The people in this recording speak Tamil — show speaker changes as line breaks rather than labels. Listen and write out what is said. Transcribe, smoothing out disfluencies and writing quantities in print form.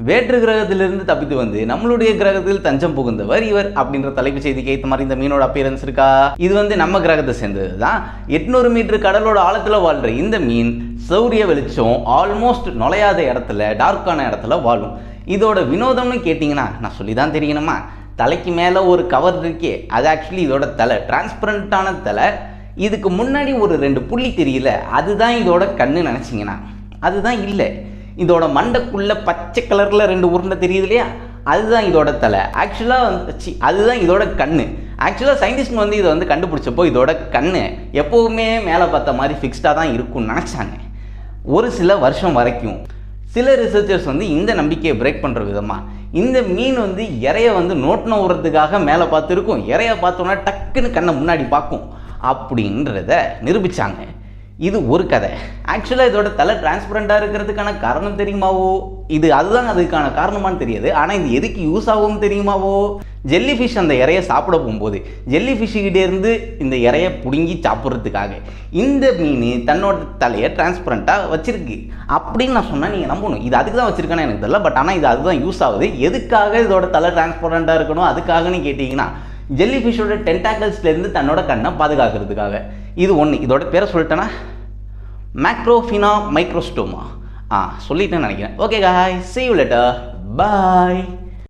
வேற்று கிரகத்திலிருந்து தப்பித்து வந்து நம்மளுடைய கிரகத்தில் தஞ்சம் புகுந்தவர் இவர் அப்படின்ற தலைப்பு செய்திக்கு ஏற்ற மாதிரி இந்த மீனோட அப்பியரன்ஸ் இருக்கா? இது வந்து நம்ம கிரகத்தை சேர்ந்தது தான். 800 மீட்டர் கடலோட ஆழத்தில் வாழ்ற இந்த மீன் சூரிய வெளிச்சம் ஆல்மோஸ்ட் நுழையாத இடத்துல, டார்க்கான இடத்துல வாழும். இதோட வினோதம்னு கேட்டிங்கன்னா நான் சொல்லி தான் தெரியணுமா? தலைக்கு மேலே ஒரு கவர் இருக்கே, அது ஆக்சுவலி இதோட தலை, டிரான்ஸ்பரண்டான தலை. இதுக்கு முன்னாடி ஒரு 2 புள்ளி தெரியல, அதுதான் இதோட கண்ணு நினச்சிங்கன்னா அதுதான் இல்லை. இதோட மண்டைக்குள்ளே பச்சை கலரில் 2 உருண்டை தெரியுது இல்லையா, அதுதான் இதோட தலை. ஆக்சுவலாக அதுதான் இதோட கண்ணு. ஆக்சுவலாக சயின்டிஸ்ட் வந்து இதை வந்து கண்டுபிடிச்சப்போ இதோட கண்ணு எப்போவுமே மேலே பார்த்த மாதிரி ஃபிக்ஸ்டாக தான் இருக்கும்னு நினச்சாங்க. ஒரு சில வருஷம் வரைக்கும் சில ரிசர்ச்சர்ஸ் வந்து இந்த நம்பிக்கையை பிரேக் பண்ணுற விதமாக இந்த மீன் வந்து இறைய வந்து நோட்டின உரத்துக்காக மேலே பார்த்துருக்கும், இறைய பார்த்தோன்னா டக்குன்னு கண்ணை முன்னாடி பார்க்கும் அப்படின்றத நிரூபித்தாங்க. இது ஒரு கதை. ஆக்சுவலாக இதோட தலை டிரான்ஸ்பரண்டாக இருக்கிறதுக்கான காரணம் தெரியுமாவோ? அதுதான் அதுக்கான காரணமானு தெரியாது. ஆனால் இது எதுக்கு யூஸ் ஆகும் தெரியுமாவோ? ஜெல்லி ஃபிஷ் அந்த இறையை சாப்பிட போகும்போது ஜெல்லி ஃபிஷ்ஷுக்கிட்டேருந்து இந்த இறையை பிடுங்கி சாப்பிட்றதுக்காக இந்த மீன் தன்னோட தலையை டிரான்ஸ்பரண்ட்டாக வச்சுருக்கு அப்படின்னு நான் சொன்னால் நீங்கள் நம்பணும். இது அதுக்கு தான் வச்சுருக்கானே எனக்கு தெரியல. பட் ஆனால் இது அதுதான் யூஸ் ஆகுது. எதுக்காக இதோட தலை டிரான்ஸ்பரண்ட்டாக இருக்கணும் அதுக்காகன்னு கேட்டிங்கன்னா ஜெல்லி ஃபிஷ்ஷோட டென்டாக்கல்ஸ்லேருந்து தன்னோட கண்ணை பாதுகாக்கிறதுக்காக. இது ஒன்று. இதோட பேரை சொல்லிட்டேன்னா மேக்ரோஃபினா மைக்ரோஸ்டோமா சொல்லிட்டேன்னு நினைக்கிறேன். ஓகே காய், see you later, bye.